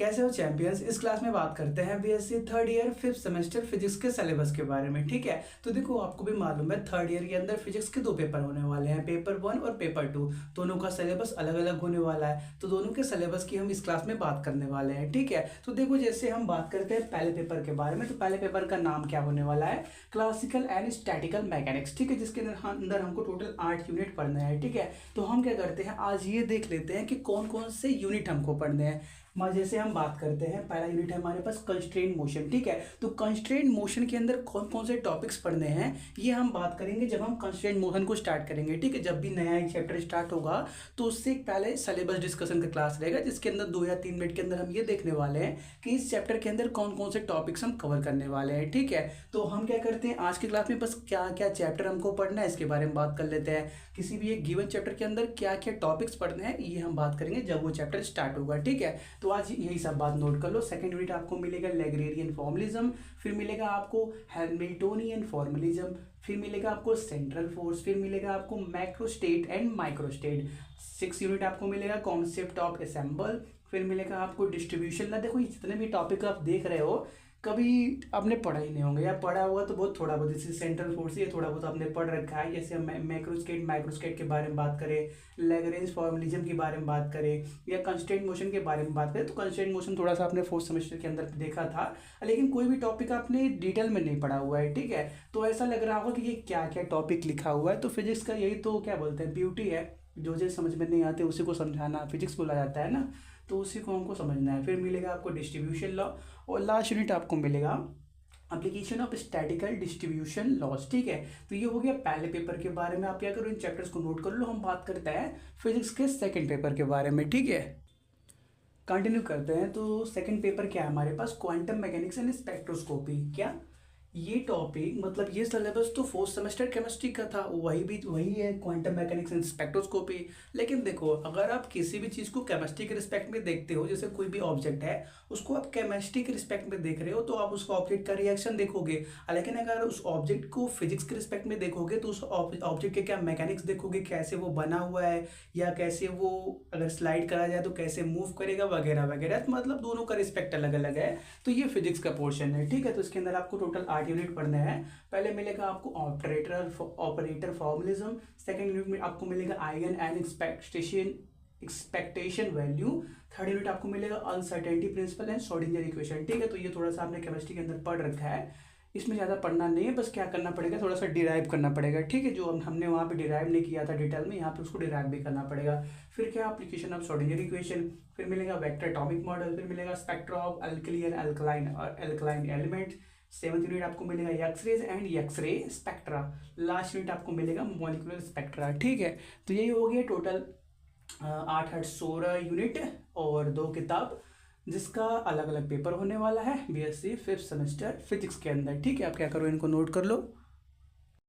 कैसे हो चैंपियंस। इस क्लास में बात करते हैं BSc third year fifth semester physics के सिलेबस के बारे में। ठीक है, तो देखो आपको भी मालूम है थर्ड ईयर के अंदर फिजिक्स के दो पेपर होने वाले हैं, पेपर 1 और पेपर 2। दोनों का सिलेबस अलग अलग होने वाला है, तो दोनों के सिलेबस की हम इस क्लास में बात करने वाले हैं। ठीक है, तो देखो जैसे हम बात करते हैं पहले पेपर के बारे में, तो पहले पेपर का नाम क्या होने वाला है, क्लासिकल एंड स्टैटिकल मैकेनिक्स। ठीक है, जिसके अंदर हमको टोटल 8 यूनिट पढ़ना है। ठीक है, तो हम क्या करते हैं आज ये देख लेते हैं कि कौन कौन से यूनिट हमको पढ़ने हैं। जैसे हम बात करते हैं पहला यूनिट है हमारे पास कंस्ट्रेंट मोशन। ठीक है, तो कंस्ट्रेंट मोशन के अंदर कौन कौन से टॉपिक्स पढ़ने हैं ये हम बात करेंगे जब हम कंस्ट्रेंट मोशन को स्टार्ट करेंगे। ठीक है, जब भी नया एक चैप्टर स्टार्ट होगा तो उससे पहले सिलेबस डिस्कशन का क्लास रहेगा, जिसके अंदर 2 या 3 मिनट के अंदर हम ये देखने वाले हैं कि इस चैप्टर के अंदर कौन कौन से टॉपिक्स हम कवर करने वाले हैं। ठीक है, तो हम क्या करते हैं आज की क्लास में बस क्या क्या चैप्टर हमको पढ़ना है इसके बारे में बात कर लेते हैं। किसी भी एक गिवन चैप्टर के अंदर क्या क्या टॉपिक्स पढ़ने हैं ये हम बात करेंगे जब वो चैप्टर स्टार्ट होगा। ठीक है, तो आज यही सब बात नोट कर लो। सेकंड यूनिट आपको मिलेगा लैग्रेरियन फॉर्मलिज्म, फिर मिलेगा आपको हैमिल्टोनियन फॉर्मलिज्म, फिर मिलेगा आपको सेंट्रल फोर्स, फिर मिलेगा आपको मैक्रोस्टेट एंड माइक्रोस्टेट। 6 यूनिट आपको मिलेगा कॉन्सेप्ट ऑफ असेंबल, फिर मिलेगा आपको डिस्ट्रीब्यूशन। ना देखो ये जितने भी टॉपिक आप देख रहे हो कभी आपने पढ़ा ही नहीं होंगे, या पढ़ा हुआ तो बहुत थोड़ा बहुत, जैसे सेंट्रल फोर्स ये थोड़ा बहुत आपने पढ़ रखा है। जैसे हम मैक्रोस्टेट माइक्रोस्टेट के बारे में बात करें, लैग्रेंज फॉर्मलिज्म के बारे में बात करें, या कंस्ट्रेंट मोशन के बारे में बात करें, तो कंस्ट्रेंट मोशन थोड़ा सा आपने फोर्थ सेमेस्टर के अंदर देखा था, लेकिन कोई भी टॉपिक आपने डिटेल में नहीं पढ़ा हुआ है। ठीक है, तो ऐसा लग रहा होगा कि ये क्या क्या टॉपिक लिखा हुआ है। तो फिजिक्स का यही तो क्या बोलते हैं ब्यूटी है, जो समझ में नहीं आते उसी को समझाना फिजिक्स बोला जाता है ना, तो उसी को हमको समझना है। फिर मिलेगा आपको डिस्ट्रीब्यूशन लॉ, और लास्ट यूनिट आपको मिलेगा application of statistical distribution loss. ठीक है, तो ये हो गया पहले पेपर के बारे में। आप क्या करो इन चैप्टर्स को नोट कर लो। हम बात करते हैं फिजिक्स के सेकंड पेपर के बारे में। ठीक है, कंटिन्यू करते हैं। तो सेकंड पेपर क्या है हमारे पास, क्वांटम मैकेनिक्स एंड स्पेक्ट्रोस्कोपी। क्या ये टॉपिक मतलब ये सिलेबस तो फोर्थ सेमेस्टर केमिस्ट्री का था, वही है क्वांटम मैकेनिक्स एंड स्पेक्ट्रोस्कोपी। लेकिन देखो अगर आप किसी भी चीज़ को केमिस्ट्री के रिस्पेक्ट में देखते हो, जैसे कोई भी ऑब्जेक्ट है उसको आप केमिस्ट्री के रिस्पेक्ट में देख रहे हो तो आप उस ऑब्जेक्ट का रिएक्शन देखोगे। लेकिन अगर उस ऑब्जेक्ट को फिजिक्स के रिस्पेक्ट में देखोगे तो उस ऑब्जेक्ट के क्या मैकेनिक्स देखोगे, कैसे वो बना हुआ है, या कैसे वो अगर स्लाइड करा जाए तो कैसे मूव करेगा वगैरह वगैरह। तो मतलब दोनों का रिस्पेक्ट अलग अलग है, तो ये फिजिक्स का पोर्शन है। ठीक है, तो इसके अंदर आपको टोटल 8 यूनिट पढ़ने हैं। पहले मिलेगा आपको ऑपरेटर फॉर्मलिज्म, सेकंड यूनिट में आपको मिलेगा eigen and expectation value, third unit आपको मिलेगा uncertainty principle and Schrodinger equation. ठीक है, तो ये थोड़ा सा आपने केमिस्ट्री के अंदर पढ़ रखा है, इसमें ज़्यादा पढ़ना नहीं है, बस क्या करना पड़ेगा थोड़ा सा डिराइव करना पड़ेगा। ठीक है, जो हमने वहाँ पे डिराइव नहीं किया था डिटेल में, यहाँ पे उसको डिराइव भी करना पड़ेगा। फिर क्या एप्लीकेशन ऑफ श्रोडिंगर इक्वेशन, फिर मिलेगा वेक्टर एटॉमिक मॉडल, फिर मिलेगा spectra of alkali and alkaline element. 7th unit आपको मिलेगा x rays and x ray spectra. Last unit आपको मिलेगा मॉलिक्यूलर स्पेक्ट्रा। ठीक है, तो यही हो गया टोटल 8 16 यूनिट और 2 किताब, जिसका अलग अलग पेपर होने वाला है बीएससी फिफ्थ सेमेस्टर फिजिक्स के अंदर। ठीक है, आप क्या करो इनको नोट कर लो।